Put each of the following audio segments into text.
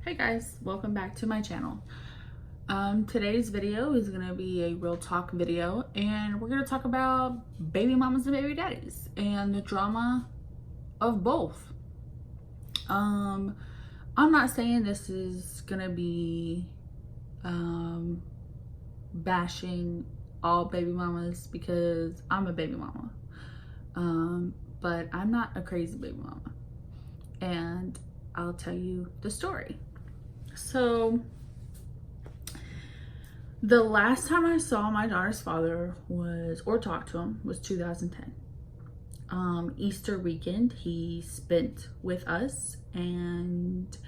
Hey guys, welcome back to my channel. Today's video is gonna be a real talk video, and we're gonna talk about baby mamas and baby daddies and the drama of both. I'm not saying this is gonna be bashing all baby mamas because I'm a baby mama, but I'm not a crazy baby mama, and I'll tell you the story. So the last time I saw my daughter's father or talked to him was 2010. Easter weekend, he spent with us, and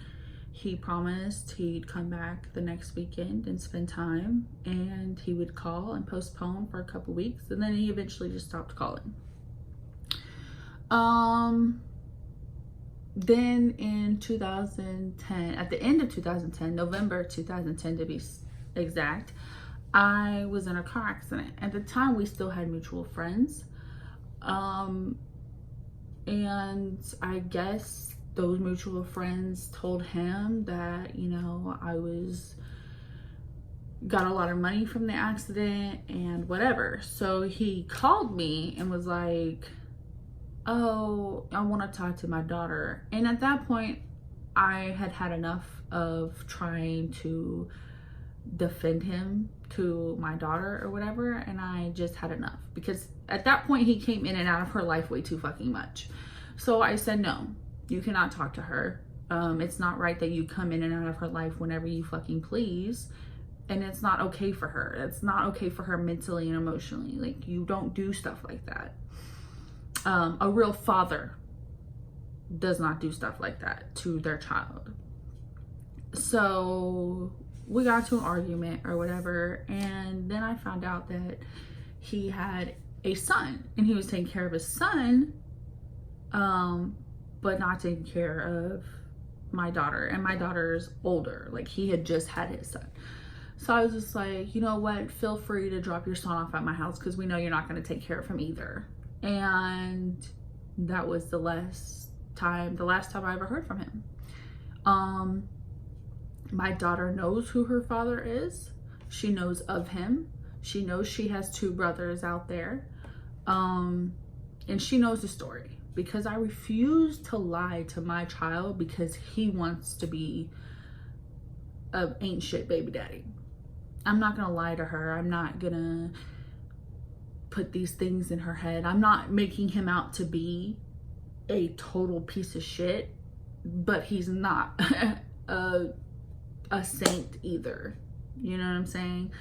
he promised he'd come back the next weekend and spend time, and he would call and postpone for a couple weeks, and then he eventually just stopped calling. Then in 2010, at the end of 2010, November 2010 to be exact, I was in a car accident. At the time, we still had mutual friends. And I guess those mutual friends told him that, I got a lot of money from the accident and whatever. So he called me and was like, "Oh, I want to talk to my daughter." And at that point, I had had enough of trying to defend him to my daughter or whatever, and I just had enough, because at that point he came in and out of her life way too fucking much. So I said, "No, you cannot talk to her. It's not right that you come in and out of her life whenever you fucking please, and it's not okay for her. It's not okay for her mentally and emotionally. Like, you don't do stuff like that. A real father does not do stuff like that to their child." So we got to an argument or whatever, and then I found out that he had a son, and he was taking care of his son, but not taking care of my daughter, and my daughter's older. Like, he had just had his son. So I was just like, you know what, feel free to drop your son off at my house, because we know you're not going to take care of him either. And that was the last time I ever heard from him. My daughter knows who her father is. She knows of him. She knows she has two brothers out there. And she knows the story, because I refuse to lie to my child because he wants to be a ain't shit baby daddy. I'm not gonna lie to her. I'm not gonna put these things in her head. I'm not making him out to be a total piece of shit, but he's not a saint either. You know what I'm saying?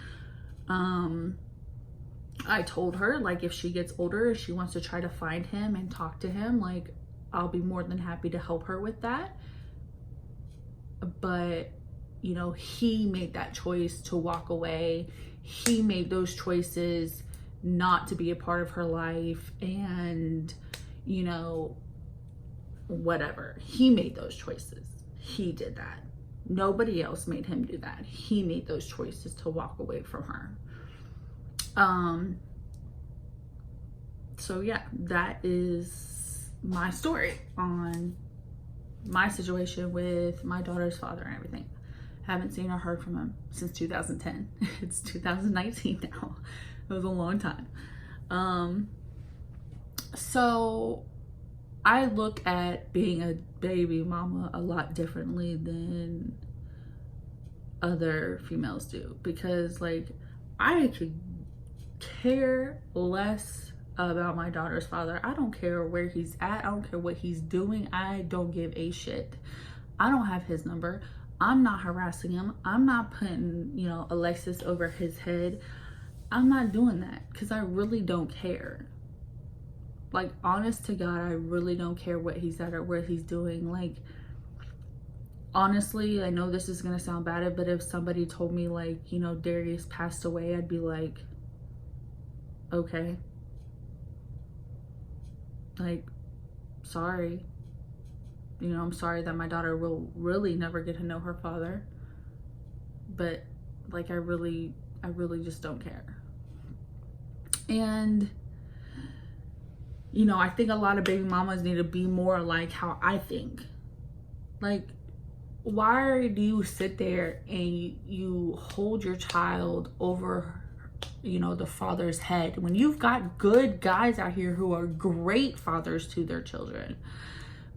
I told her, like, if she gets older, if she wants to try to find him and talk to him, like, I'll be more than happy to help her with that. But, he made that choice to walk away. He made those choices not to be a part of her life, and, whatever. He made those choices. He did that. Nobody else made him do that. He made those choices to walk away from her. So yeah, that is my story on my situation with my daughter's father and everything. Haven't seen or heard from him since 2010. It's 2019 now. It was a long time. So I look at being a baby mama a lot differently than other females do, because, like, I could care less about my daughter's father. I don't care where he's at. I don't care what he's doing. I don't give a shit. I don't have his number. I'm not harassing him. I'm not putting, Alexis over his head. I'm not doing that, because I really don't care. Like, honest to God, I really don't care what he's at or what he's doing. Like, honestly, I know this is gonna sound bad, but if somebody told me, like, Darius passed away, I'd be like, okay. Like, sorry. I'm sorry that my daughter will really never get to know her father. But, like, I really just don't care. And, I think a lot of baby mamas need to be more like how I think. Like, why do you sit there and you hold your child over, you know, the father's head when you've got good guys out here who are great fathers to their children?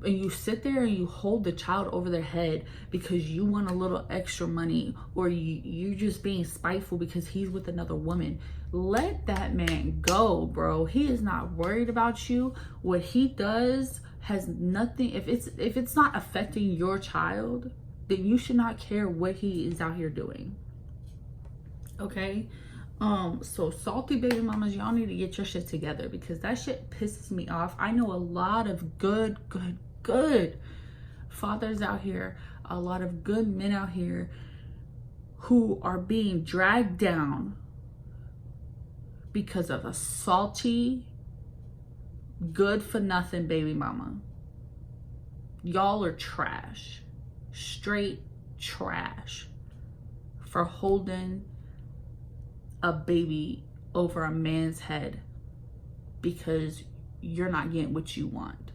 And you sit there and you hold the child over their head because you want a little extra money, or you're just being spiteful because he's with another woman. Let that man go, bro. He is not worried about you. What he does has nothing, if it's not affecting your child, then you should not care what he is out here doing. Okay? So salty baby mamas, y'all need to get your shit together, because that shit pisses me off. I know a lot of good fathers out here, a lot of good men out here who are being dragged down because of a salty, good for nothing baby mama. Y'all are trash, straight trash, for holding a baby over a man's head because you're not getting what you want.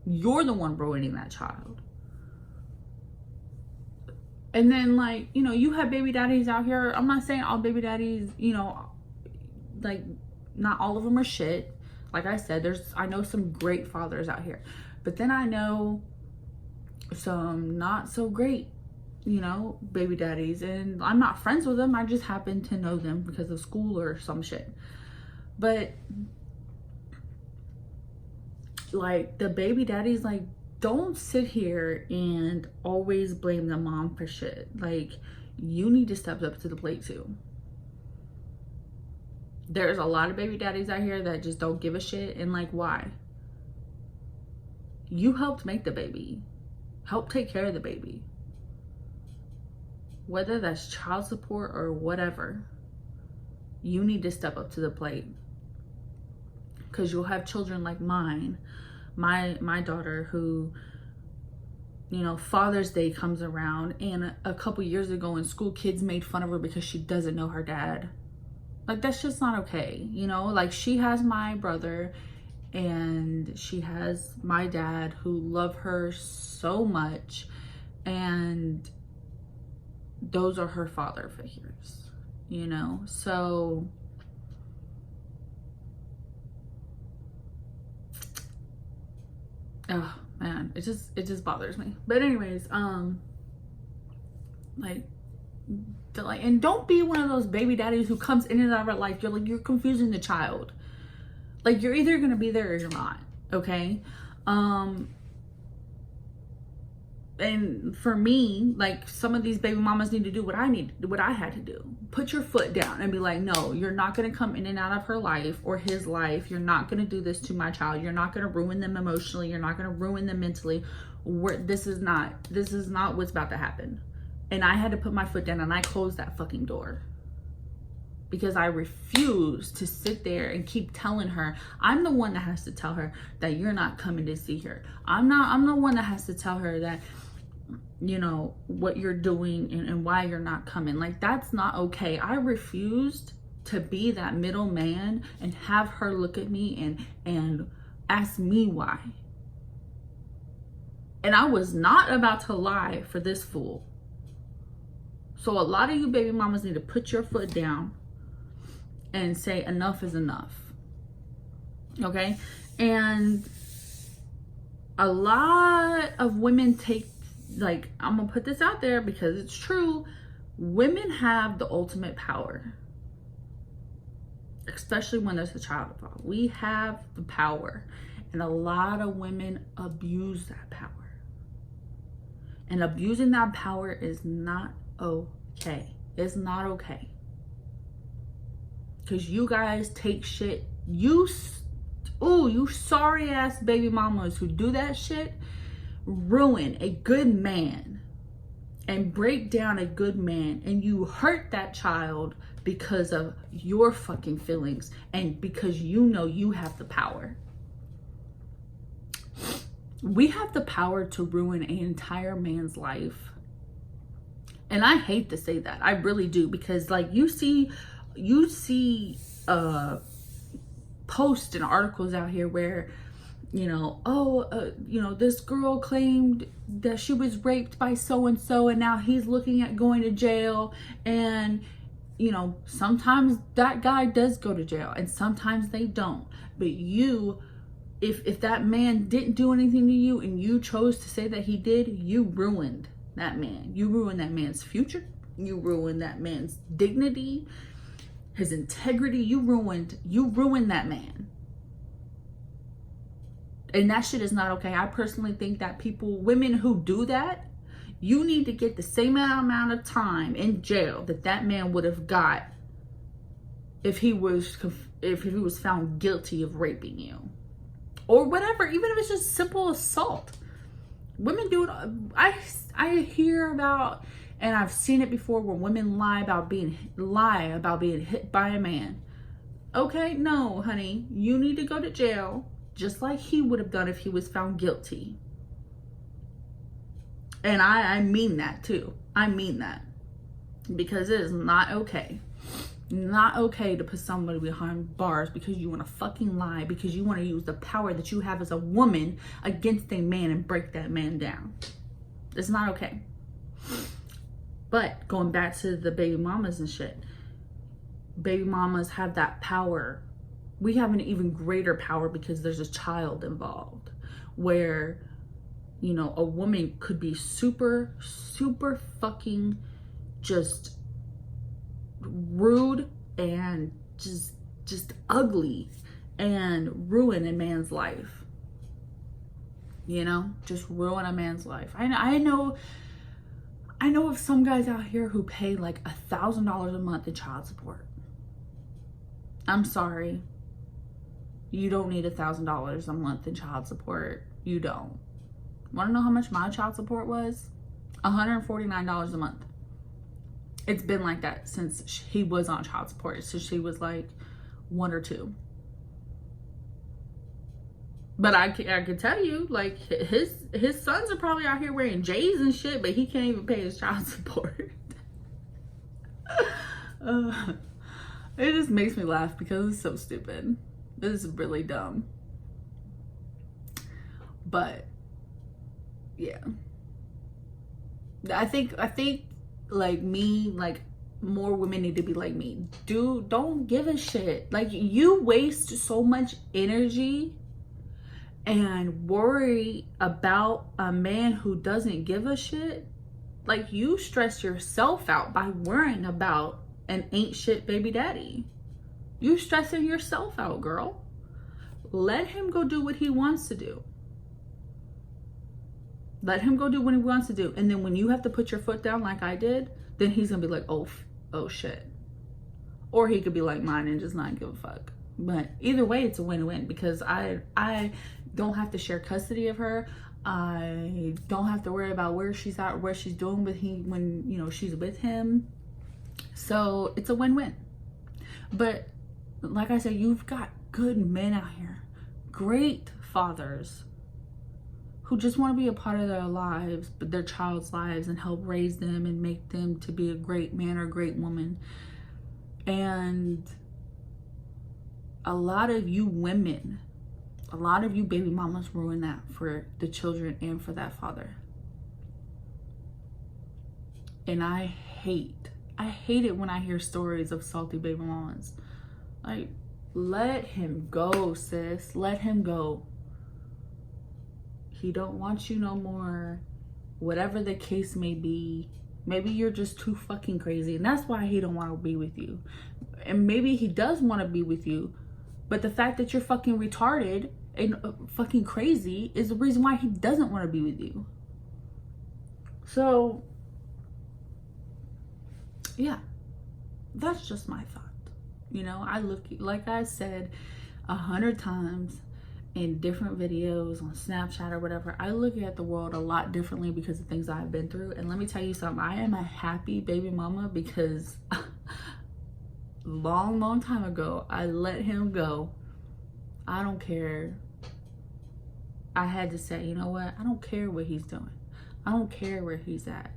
You're the one ruining that child. And then, like, you know, you have baby daddies out here. I'm not saying all baby daddies, you know, like, not all of them are shit. Like I said, I know some great fathers out here, but then I know some not so great, you know, baby daddies, and I'm not friends with them. I just happen to know them because of school or some shit. But like, the baby daddies, like, don't sit here and always blame the mom for shit. Like, you need to step up to the plate too. There's a lot of baby daddies out here that just don't give a shit. And like, why? You helped make the baby. Help take care of the baby. Whether that's child support or whatever, you need to step up to the plate. Because you'll have children like mine. My daughter, who, you know, Father's Day comes around, and a couple years ago in school, kids made fun of her because she doesn't know her dad. Like, that's just not okay, you know? Like, she has my brother and she has my dad, who love her so much, and those are her father figures, you know? So oh man, it just bothers me. But anyways, like, and don't be one of those baby daddies who comes in and out of our life. You're confusing the child. Like, you're either gonna be there or you're not, okay? And for me, like, some of these baby mamas need to do what I had to do. Put your foot down and be like, no, you're not gonna come in and out of her life or his life. You're not gonna do this to my child. You're not gonna ruin them emotionally. You're not gonna ruin them mentally. This is not what's about to happen. And I had to put my foot down, and I closed that fucking door. Because I refuse to sit there and keep telling her. I'm the one that has to tell her that you're not coming to see her. I'm the one that has to tell her that, you know, what you're doing and why you're not coming. Like, that's not okay. I refused to be that middleman and have her look at me and ask me why. And I was not about to lie for this fool. So a lot of you baby mamas need to put your foot down and say enough is enough. Okay? And a lot of women take, like, I'm gonna put this out there because it's true, women have the ultimate power, especially when there's a child involved. We have the power, and a lot of women abuse that power, and abusing that power is not okay. It's not okay. Because you guys take shit. You sorry ass baby mamas who do that shit ruin a good man and break down a good man, and you hurt that child because of your fucking feelings and because you know you have the power. We have the power to ruin an entire man's life. And I hate to say that. I really do, because like you see posts and articles out here where this girl claimed that she was raped by so and so, and now he's looking at going to jail. And sometimes that guy does go to jail and sometimes they don't. But if that man didn't do anything to you and you chose to say that he did, you ruined that man. You ruined that man's future. You ruined that man's dignity, his integrity. You ruined that man. And that shit is not okay. I personally think that women who do that, you need to get the same amount of time in jail that man would have got if he was found guilty of raping you. Or whatever, even if it's just simple assault. Women do it. I hear about, and I've seen it before, where women lie about being hit by a man. Okay, no, honey, you need to go to jail, just like he would have done if he was found guilty. And I mean that too. I mean that. Because it is not okay. Not okay to put somebody behind bars because you want to fucking lie, because you want to use the power that you have as a woman against a man and break that man down. It's not okay. But going back to the baby mamas and shit, baby mamas have that power. We have an even greater power because there's a child involved, where a woman could be super, super fucking just rude and just ugly and ruin a man's life. Just ruin a man's life. I know of some guys out here who pay like $1,000 a month in child support. I'm sorry. You don't need $1,000 a month in child support. You don't. Want to know how much my child support was? $149 a month. It's been like that since he was on child support. So she was like 1 or 2. But I can tell you, like, his sons are probably out here wearing J's and shit, but he can't even pay his child support. It just makes me laugh because it's so stupid. This is really dumb. But yeah, I think like me, like more women need to be like me. Don't give a shit. Like, you waste so much energy and worry about a man who doesn't give a shit. Like, you stress yourself out by worrying about an ain't shit baby daddy. You stressing yourself out, girl. Let him go do what he wants to do. Let him go do what he wants to do. And then when you have to put your foot down like I did, then he's gonna be like, oh shit. Or he could be like mine and just not give a fuck. But either way, it's a win-win, because I don't have to share custody of her. I don't have to worry about where she's at, what she's doing when she's with him. So it's a win-win. But like I said, you've got good men out here, great fathers, who just want to be a part of their lives, but their child's lives, and help raise them and make them to be a great man or great woman. And a lot of you women, a lot of you baby mamas ruin that for the children and for that father. And I hate it when I hear stories of salty baby mamas. Like, let him go, sis. Let him go. He don't want you no more. Whatever the case may be. Maybe you're just too fucking crazy, and that's why he don't want to be with you. And maybe he does want to be with you, but the fact that you're fucking retarded and fucking crazy is the reason why he doesn't want to be with you. So yeah, that's just my thought. I look, like I said 100 times in different videos on Snapchat or whatever, I look at the world a lot differently because of things I've been through. And let me tell you something, I am a happy baby mama because long time ago, I let him go. I don't care. I had to say, you know what? I don't care what he's doing. I don't care where he's at.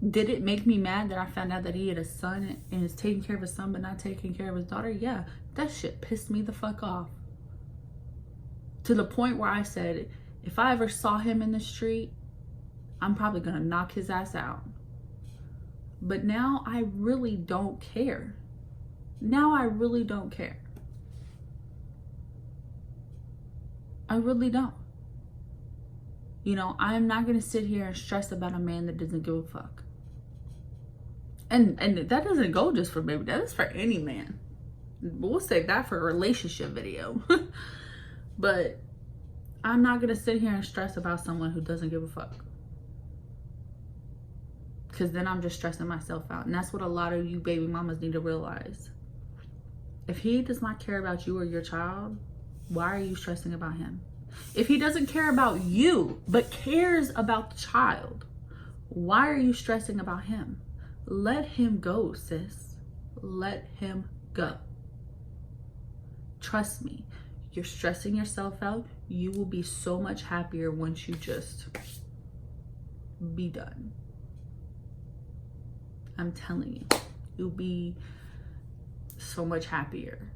Did it make me mad that I found out that he had a son and is taking care of his son but not taking care of his daughter? Yeah, that shit pissed me the fuck off. To the point where I said, if I ever saw him in the street, I'm probably gonna knock his ass out. But now I really don't care. Now I really don't care. I really don't. You know, I'm not gonna sit here and stress about a man that doesn't give a fuck. And that doesn't go just for baby, that is for any man. We'll save that for a relationship video. But I'm not gonna sit here and stress about someone who doesn't give a fuck. Because then I'm just stressing myself out. And that's what a lot of you baby mamas need to realize. If he does not care about you or your child, why are you stressing about him? If he doesn't care about you, but cares about the child, why are you stressing about him? Let him go, sis. Let him go. Trust me, you're stressing yourself out. You will be so much happier once you just be done. I'm telling you, you'll be so much happier.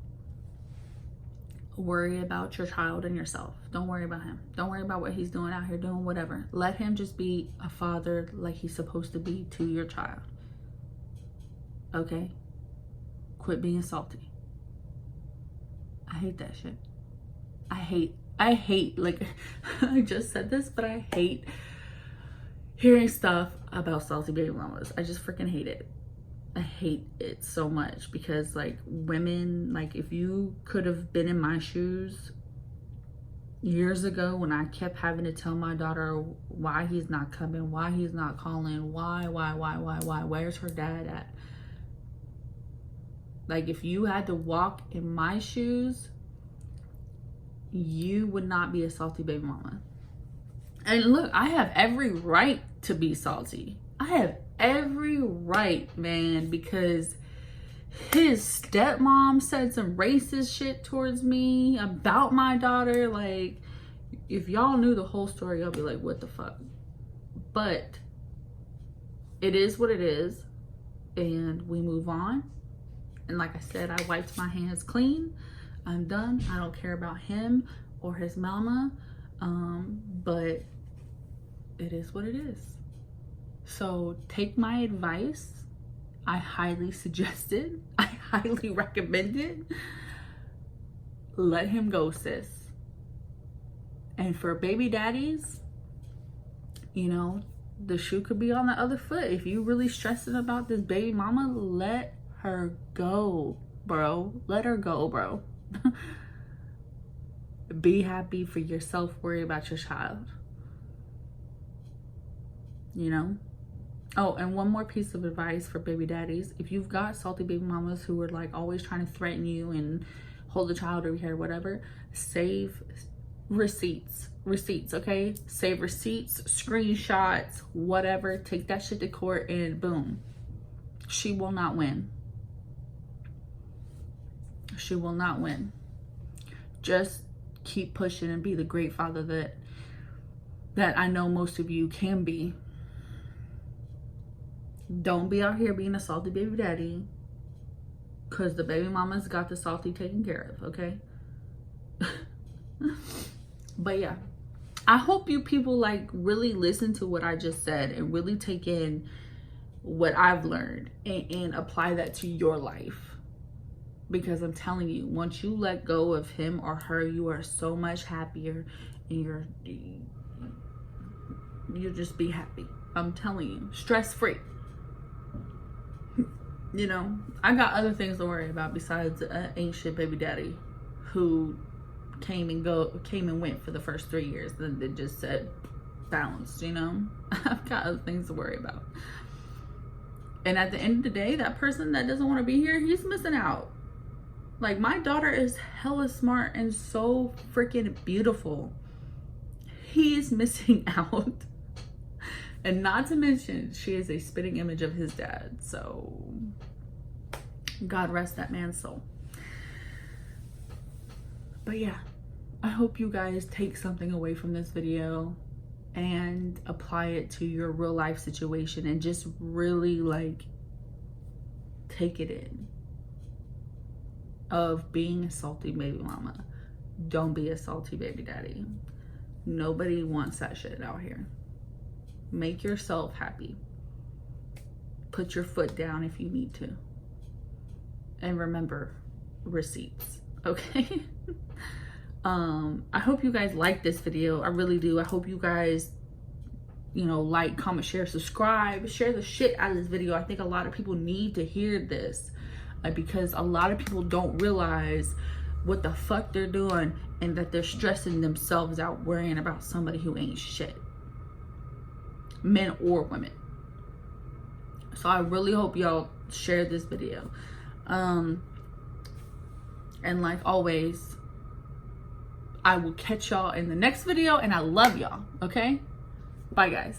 Worry about your child and yourself. Don't worry about him. Don't worry about what he's doing out here, doing whatever. Let him just be a father like he's supposed to be to your child. Okay? Quit being salty. I hate that shit. I hate, like, I just said this, but I hate hearing stuff about salty baby mamas. I just freaking hate it. I hate it so much because, like, women, like, if you could have been in my shoes years ago when I kept having to tell my daughter why he's not coming, why he's not calling, why, where's her dad at? Like, if you had to walk in my shoes, you would not be a salty baby mama. And look, I have every right to be salty. I have every right, man, because his stepmom said some racist shit towards me about my daughter. Like, if y'all knew the whole story, y'all be like, what the fuck? But it is what it is, and we move on. And like I said, I wiped my hands clean. I'm done. I don't care about him or his mama. But it is what it is. So take my advice. I highly suggest it. I highly recommend it. Let him go, sis. And for baby daddies, you know, the shoe could be on the other foot. If you really stressing about this baby mama, let her go, bro. Let her go, bro. Be happy for yourself. Worry about your child. You know? Oh, and one more piece of advice for baby daddies. If you've got salty baby mamas who are like always trying to threaten you and hold the child over here, whatever, save receipts, okay? Save receipts, screenshots, whatever. Take that shit to court and boom. She will not win. She will not win. Just keep pushing and be the great father that I know most of you can be. Don't be out here being a salty baby daddy, because the baby mama's got the salty taken care of, okay? But yeah, I hope you people like really listen to what I just said and really take in what I've learned and apply that to your life. Because I'm telling you, once you let go of him or her, you are so much happier, and you'll just be happy. I'm telling you, stress-free. You know, I got other things to worry about besides ain't shit baby daddy who came and went for the first 3 years, then they just said balanced, you know. I've got other things to worry about. And at the end of the day, that person that doesn't want to be here, he's missing out. Like, my daughter is hella smart and so freaking beautiful. He is missing out. And not to mention, she is a spitting image of his dad. So, God rest that man's soul. But yeah, I hope you guys take something away from this video and apply it to your real life situation and just really like take it in of being a salty baby mama. don't be a salty baby daddy. Nobody wants that shit out here. Make yourself happy. Put your foot down if you need to. And remember, receipts, okay? I hope you guys like this video. I really do. I hope you guys, you know, like, comment, share, subscribe, share the shit out of this video. I think a lot of people need to hear this, because a lot of people don't realize what the fuck they're doing, and that they're stressing themselves out worrying about somebody who ain't shit, men or women. So I really hope y'all share this video. And like always, I will catch y'all in the next video, and I love y'all. Okay, bye guys.